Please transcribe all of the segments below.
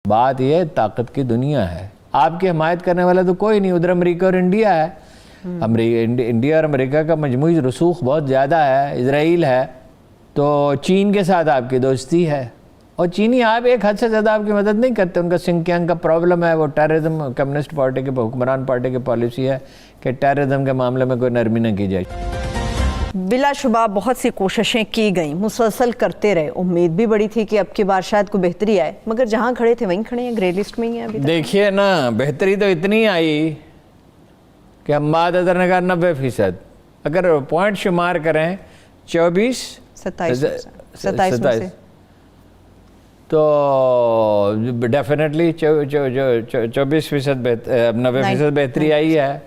بات یہ طاقت کی دنیا ہے، آپ کی حمایت کرنے والا تو کوئی نہیں، ادھر امریکہ اور انڈیا ہے، انڈیا اور امریکہ کا مجموعی رسوخ بہت زیادہ ہے، اسرائیل ہے، تو چین کے ساتھ آپ کی دوستی ہے، اور چینی آپ ایک حد سے زیادہ آپ کی مدد نہیں کرتے، ان کا سنکیانگ کا پرابلم ہے، وہ ٹیررزم، کمیونسٹ پارٹی کے حکمران پارٹی کی پالیسی ہے کہ ٹیررزم کے معاملے میں کوئی نرمی نہ کی جائے۔ بلا شبہ بہت سی کوششیں کی گئیں، مسلسل کرتے رہے، امید بھی بڑی تھی کہ اب کی بار شاید کوئی بہتری آئے، مگر جہاں کھڑے تھے وہیں کھڑے ہیں، گرے لسٹ میں ہی ہیں ابھی تک۔ دیکھیے نا، بہتری تو اتنی آئی کہ ہم بات ادھر نے کہا 90%، اگر پوائنٹ شمار کریں 27 تو ڈیفینیٹلی 24% 90% بہتری آئی ہے،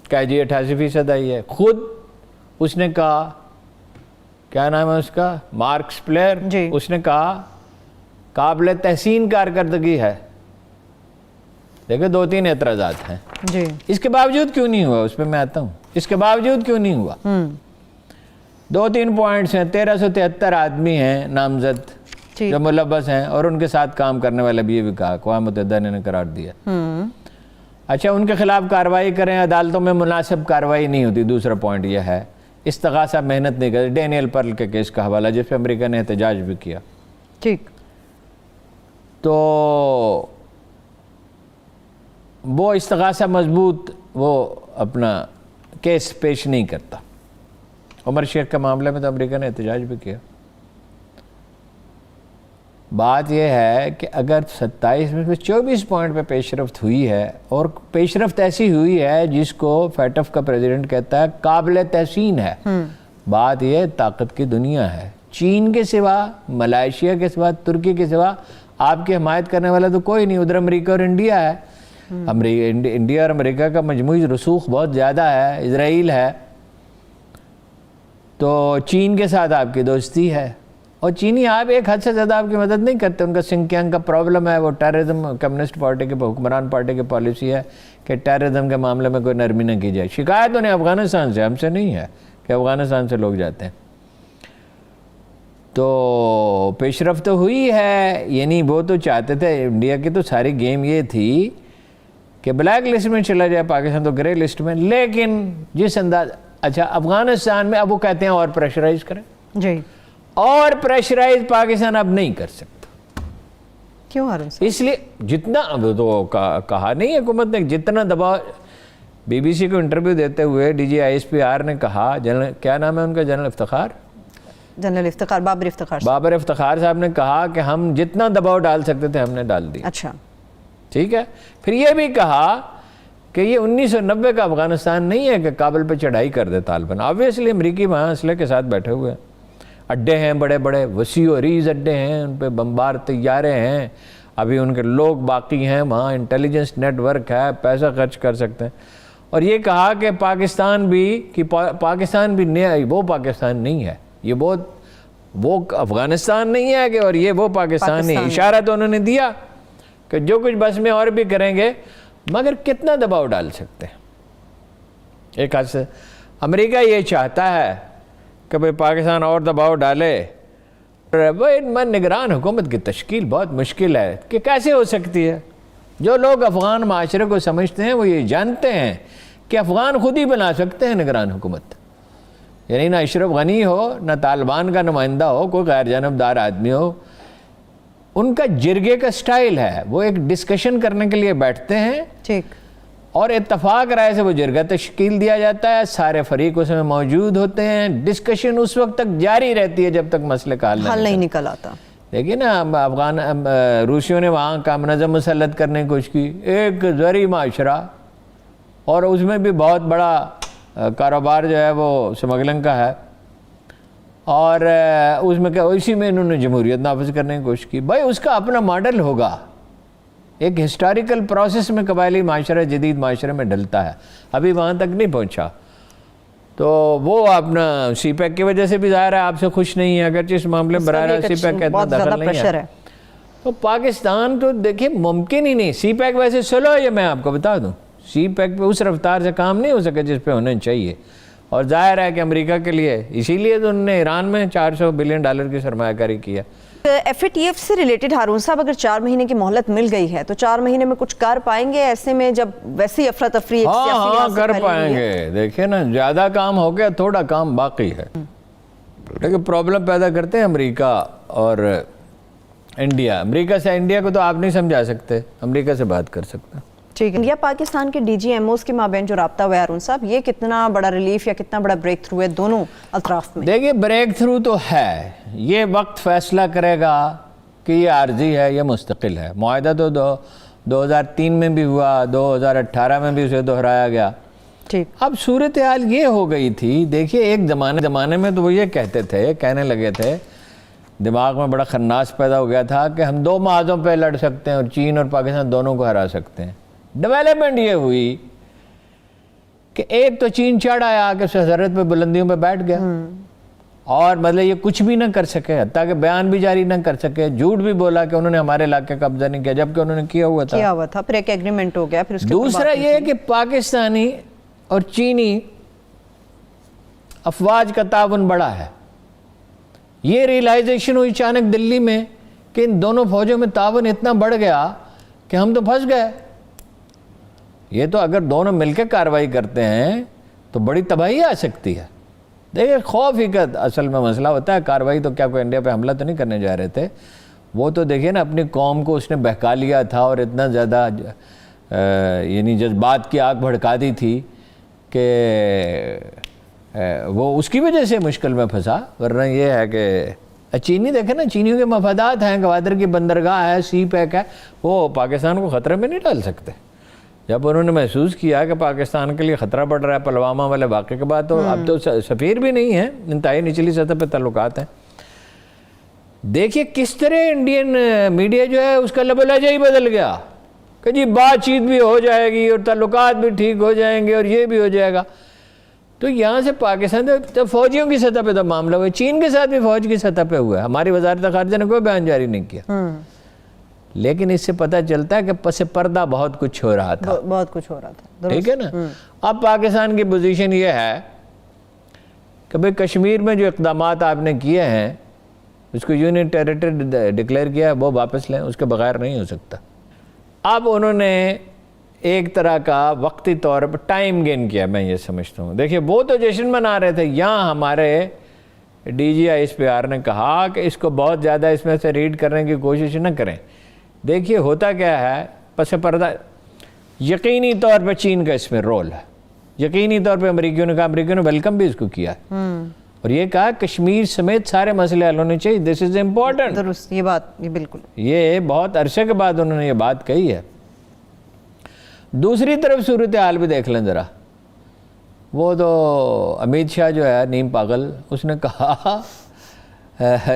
کہ جی 88% آئی ہے۔ خود اس نے کہا، کیا نام ہے اس کا، مارکس پلیئر، اس نے کہا قابل تحسین کارکردگی ہے۔ دیکھیں 2-3 اعتراضات ہیں، اس کے باوجود کیوں نہیں ہوا، اس پہ میں آتا ہوں، اس کے باوجود کیوں نہیں ہوا۔ 2-3 پوائنٹس ہیں، 1373 آدمی ہیں نامزد جو ملوث ہیں، اور ان کے ساتھ کام کرنے والے بھی یہ بھی کہا، اقوام متحدہ نے قرار دیا۔ اچھا، ان کے خلاف کارروائی کریں، عدالتوں میں مناسب کارروائی نہیں ہوتی۔ دوسرا پوائنٹ یہ ہے، استغاثہ محنت نہیں کرتے، ڈینیل پرل کے کیس کا حوالہ جس پہ امریکہ نے احتجاج بھی کیا، ٹھیک، تو وہ استغاثہ مضبوط وہ اپنا کیس پیش نہیں کرتا۔ عمر شیخ کے معاملے میں تو امریکہ نے احتجاج بھی کیا۔ بات یہ ہے کہ اگر 27 میں 24 پوائنٹ پہ پیش رفت ہوئی ہے، اور پیش رفت ایسی ہوئی ہے جس کو فیٹف کا پریزیڈنٹ کہتا ہے قابل تحسین ہے، بات یہ طاقت کی دنیا ہے، چین کے سوا، ملائیشیا کے سوا، ترکی کے سوا آپ کی حمایت کرنے والا تو کوئی نہیں، ادھر امریکہ اور انڈیا ہے، انڈیا اور امریکہ کا مجموعی رسوخ بہت زیادہ ہے، اسرائیل ہے، تو چین کے ساتھ آپ کی دوستی ہے، اور چینی آپ ایک حد سے زیادہ آپ کی مدد نہیں کرتے، ان کا سنکیانگ کا پرابلم ہے، وہ ٹیررزم، کمیونسٹ پارٹی کے حکمران پارٹی کی پالیسی ہے کہ ٹیررزم کے معاملے میں کوئی نرمی نہ کی جائے۔ شکایت انہیں افغانستان سے، ہم سے نہیں ہے کہ افغانستان سے لوگ جاتے ہیں۔ تو پیش رفت ہوئی ہے، یعنی وہ تو چاہتے تھے، انڈیا کی تو ساری گیم یہ تھی کہ بلیک لسٹ میں چلا جائے پاکستان، تو گرے لسٹ میں، لیکن جس انداز، اچھا افغانستان میں اب وہ کہتے ہیں اور پریشرائز کریں، جی، اور پریشرائز پاکستان اب نہیں کر سکتا۔ کیوں ہارون صاحب؟ اس لیے جتنا، اب تو کہا نہیں حکومت نے، جتنا دباؤ، بی بی سی کو انٹرویو دیتے ہوئے D G I S P R نے کہا، جنرل کیا نام ہے ان کا، جنرل افتخار، بابر افتخار صاحب نے کہا کہ ہم جتنا دباؤ ڈال سکتے تھے ہم نے ڈال دیا۔ اچھا، ٹھیک ہے، پھر یہ بھی کہا کہ یہ 1990 کا افغانستان نہیں ہے کہ کابل پہ چڑھائی کر دے طالبان، آبویسلی امریکی وہاں اسلحے کے ساتھ بیٹھے ہوئے ہیں، اڈے ہیں بڑے بڑے، وسیع و عریض اڈے ہیں، ان پہ بمبار طیارے ہیں، ابھی ان کے لوگ باقی ہیں وہاں، انٹیلیجنس نیٹ ورک ہے، پیسہ خرچ کر سکتے ہیں۔ اور یہ کہا کہ پاکستان بھی وہ پاکستان نہیں ہے، یہ وہ افغانستان نہیں ہے کہ، اور یہ وہ پاکستان نہیں، اشارہ تو انہوں نے دیا کہ جو کچھ بس میں اور بھی کریں گے، مگر کتنا دباؤ ڈال سکتے ہیں۔ ایک حد سے امریکہ یہ چاہتا ہے کہ بھئی پاکستان اور دباؤ ڈالے، نگران حکومت کی تشکیل بہت مشکل ہے کہ کیسے ہو سکتی ہے۔ جو لوگ افغان معاشرے کو سمجھتے ہیں وہ یہ جانتے ہیں کہ افغان خود ہی بنا سکتے ہیں نگران حکومت، یعنی نہ اشرف غنی ہو، نہ طالبان کا نمائندہ ہو، کوئی غیر جانبدار آدمی ہو، ان کا جرگے کا سٹائل ہے، وہ ایک ڈسکشن کرنے کے لیے بیٹھتے ہیں، ٹھیک، اور اتفاق رائے سے وہ جرگہ تشکیل دیا جاتا ہے، سارے فریق اس میں موجود ہوتے ہیں، ڈسکشن اس وقت تک جاری رہتی ہے جب تک مسئلے کا حل نہیں نکل آتا۔ دیکھیں نا، روسیوں نے وہاں کا منظم مسلط کرنے کی کوشش کی، ایک زرعی معاشرہ، اور اس میں بھی بہت بڑا کاروبار جو ہے وہ سمگلنگ کا ہے، اور اس میں اسی میں انہوں نے جمہوریت نافذ کرنے کی کوشش کی۔ بھائی اس کا اپنا ماڈل ہوگا، ایک ہسٹوریکل پروسیس میں قبائلی معاشرہ جدید معاشرے میں ڈلتا ہے، ابھی وہاں تک نہیں پہنچا، تو وہ اپنا سی پیک کی وجہ سے بھی ظاہر ہے آپ سے خوش نہیں ہے، اگرچہ اس معاملے میں براہ راست سی پیک کا اتنا دخل نہیں ہے۔ تو پاکستان تو دیکھیں ممکن ہی نہیں، سی پیک ویسے سلو ہے، میں آپ کو بتا دوں، سی پیک پہ اس رفتار سے کام نہیں ہو سکے جس پہ ہونا چاہیے، اور ظاہر ہے کہ امریکہ کے لیے اسی لیے تو انہوں نے ایران میں $400 بلین کی سرمایہ کاری کیا، FATF سے ریلیٹڈ ہارون صاحب اگر 4 مہینے کی مہلت مل گئی ہے تو 4 مہینے میں کچھ کر پائیں گے ایسے میں جب ویسی افراتفری ہاں کر پائیں گے. دیکھیں نا زیادہ کام ہو گیا, تھوڑا کام باقی ہے. لیکن پرابلم پیدا کرتے ہیں امریکہ اور انڈیا. امریکہ سے انڈیا کو تو آپ نہیں سمجھا سکتے, امریکہ سے بات کر سکتے ہیں. ٹھیک ہے. انڈیا پاکستان کے DG/MOs کے مابین جو رابطہ ہوا ہے ہارون صاحب, یہ کتنا بڑا ریلیف یا کتنا بڑا بریک تھرو ہے دونوں اطراف میں؟ دیکھیے بریک تھرو تو ہے, یہ وقت فیصلہ کرے گا کہ یہ عارضی ہے یا مستقل ہے. معاہدہ تو 2003 میں بھی ہوا, 2018 میں بھی اسے دہرایا گیا. ٹھیک. اب صورتحال یہ ہو گئی تھی, دیکھیے ایک زمانے میں تو وہ یہ کہنے لگے تھے, دماغ میں بڑا خناس پیدا ہو گیا تھا کہ ہم 2 محاذوں پہ لڑ سکتے ہیں اور چین اور پاکستان دونوں کو ہرا سکتے ہیں. ڈیولپمنٹ یہ ہوئی کہ ایک تو چین چڑھ آیا کہ سرحد پہ بلندیوں پہ بیٹھ گیا اور مطلب یہ کچھ بھی نہ کر سکے, حتیٰ کہ بیان بھی جاری نہ کر سکے, جھوٹ بھی بولا کہ انہوں نے ہمارے علاقے کا قبضہ نہیں کیا جبکہ انہوں نے کیا ہوا تھا. پھر ایک ایگریمنٹ ہو گیا. پھر دوسرا یہ ہے کہ پاکستانی اور چینی افواج کا تعاون بڑا ہے. یہ ریئلائزیشن ہوئی اچانک دلی میں کہ ان دونوں فوجوں میں تعاون اتنا بڑھ گیا کہ ہم تو پھنس گئے. یہ تو اگر دونوں مل کے کارروائی کرتے ہیں تو بڑی تباہی آ سکتی ہے. دیکھیں خوف ہی اصل میں مسئلہ ہوتا ہے. کارروائی تو کیا کوئی انڈیا پہ حملہ تو نہیں کرنے جا رہے تھے, وہ تو دیکھیے نا اپنی قوم کو اس نے بہکا لیا تھا اور اتنا زیادہ یعنی جذبات کی آگ بھڑکا دی تھی کہ وہ اس کی وجہ سے مشکل میں پھنسا. ورنہ یہ ہے کہ چینی دیکھیں نا, چینیوں کے مفادات ہیں, گوادر کی بندرگاہ ہے, سی پیک ہے, وہ پاکستان کو خطرے میں نہیں ڈال سکتے. جب انہوں نے محسوس کیا کہ پاکستان کے لیے خطرہ بڑھ رہا ہے پلوامہ والے واقعے کے بعد, تو اب تو سفیر بھی نہیں ہیں, انتہائی نچلی سطح پہ تعلقات ہیں. دیکھیے کس طرح انڈین میڈیا جو ہے اس کا لب و لہجہ ہی بدل گیا کہ جی بات چیت بھی ہو جائے گی اور تعلقات بھی ٹھیک ہو جائیں گے اور یہ بھی ہو جائے گا. تو یہاں سے پاکستان تو فوجیوں کی سطح پہ تو معاملہ ہوا, چین کے ساتھ بھی فوج کی سطح پہ ہوا ہے. ہماری وزارت خارجہ نے کوئی بیان جاری نہیں کیا, لیکن اس سے پتہ چلتا ہے کہ پس پردہ بہت کچھ ہو رہا تھا. بہت کچھ ہو رہا تھا. ٹھیک ہے نا. اب پاکستان کی پوزیشن یہ ہے کہ بھئی کشمیر میں جو اقدامات آپ نے کیے ہیں, اس کو یونین ٹیریٹری ڈکلیئر کیا ہے, وہ واپس لیں, اس کے بغیر نہیں ہو سکتا. اب انہوں نے ایک طرح کا وقتی طور پر ٹائم گین کیا, میں یہ سمجھتا ہوں. دیکھیے وہ تو جشن منا رہے تھے, یہاں ہمارے DGISPR نے کہا کہ اس کو بہت زیادہ اس میں سے ریڈ کرنے کی کوشش نہ کریں. دیکھیے ہوتا کیا ہے, پس پردہ یقینی طور پہ چین کا اس میں رول ہے, یقینی طور پہ امریکیوں نے کہا, امریکیوں نے ویلکم بھی اس کو کیا اور یہ کہا کشمیر سمیت سارے مسئلے حل ہونے چاہیے, دس از امپورٹنٹ. درست, یہ بات یہ بالکل, یہ بہت عرصے کے بعد انہوں نے یہ بات کہی ہے. دوسری طرف صورتحال بھی دیکھ لیں ذرا. وہ تو امیت شاہ جو ہے نیم پاگل, اس نے کہا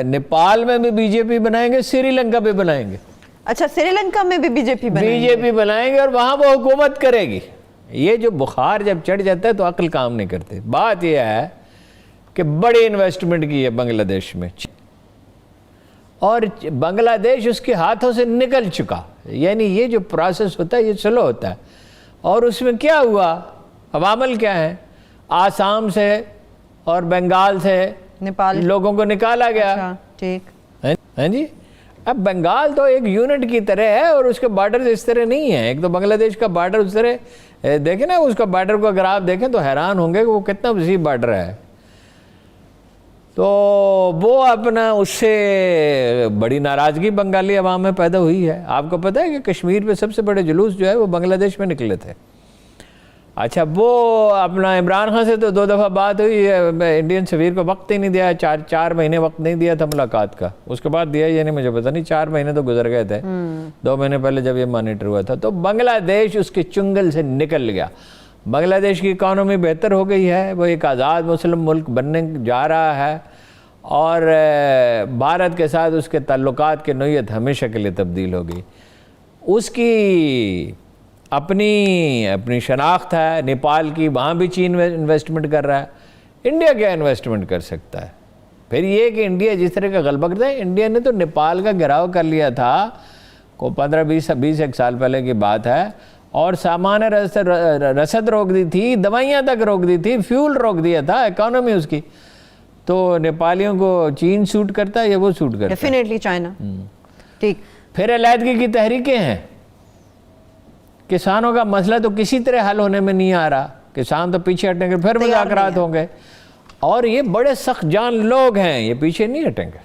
نیپال میں بھی BJP بنائیں گے, سری لنکا بھی بنائیں گے. اچھا, سری لنکا میں بھی BJP بنائیں گے اور وہاں وہ حکومت کرے گی. یہ جو بخار جب چڑھ جاتا ہے تو عقل کام نہیں کرتی. بات یہ ہے کہ بڑی انویسٹمنٹ کی ہے بنگلہ دیش میں اور بنگلہ دیش اس کے ہاتھوں سے نکل چکا. یعنی یہ جو پروسیس ہوتا ہے یہ سلو ہوتا ہے. اور اس میں کیا ہوا, عوامل کیا ہیں, آسام سے اور بنگال سے نیپال لوگوں کو نکالا گیا. اچھا, ٹھیک. ہاں جی. اب بنگال تو ایک یونٹ کی طرح ہے اور اس کے بارڈر اس طرح نہیں ہیں. ایک تو بنگلہ دیش کا بارڈر اس طرح دیکھیں نا, اس کا بارڈر کو اگر آپ دیکھیں تو حیران ہوں گے کہ وہ کتنا وسیع بارڈر ہے. تو وہ اپنا اس سے بڑی ناراضگی بنگالی عوام میں پیدا ہوئی ہے. آپ کو پتہ ہے کہ کشمیر پہ سب سے بڑے جلوس جو ہے وہ بنگلہ دیش میں نکلے تھے. اچھا, وہ اپنا عمران خان سے تو 2 دفعہ بات ہوئی ہے, انڈین سفیر کو وقت ہی نہیں دیا, 4 مہینے وقت نہیں دیا تھا ملاقات کا. اس کے بعد دیا یعنی مجھے پتہ نہیں, 4 مہینے تو گزر گئے تھے, 2 مہینے پہلے جب یہ مانیٹر ہوا تھا. تو بنگلہ دیش اس کے چنگل سے نکل گیا. بنگلہ دیش کی اکانومی بہتر ہو گئی ہے, وہ ایک آزاد مسلم ملک بننے جا رہا ہے اور بھارت کے ساتھ اس کے تعلقات کی نوعیت ہمیشہ کے لیے تبدیل ہو گئی. اس کی اپنی شناخت ہے نیپال کی, وہاں بھی چین انویسٹمنٹ کر رہا ہے. انڈیا کیا انویسٹمنٹ کر سکتا ہے؟ پھر یہ کہ انڈیا جس طرح کا غلبہ کرتا ہے, انڈیا نے تو نیپال کا گھیراؤ کر لیا تھا کو 15-20 ایک سال پہلے کی بات ہے, اور سامان رسد روک دی تھی, دوائیاں تک روک دی تھی, فیول روک دیا تھا, اکانومی اس کی. تو نیپالیوں کو چین سوٹ کرتا ہے یا وہ سوٹ کرتا ہے؟ Definitely China. ٹھیک. پھر علیحدگی کی تحریکیں ہیں. کسانوں کا مسئلہ تو کسی طرح حل ہونے میں نہیں آ رہا. کسان تو پیچھے ہٹیں گے, پھر مذاکرات ہوں گے. اور یہ بڑے سخت جان لوگ ہیں, یہ پیچھے نہیں ہٹیں گے.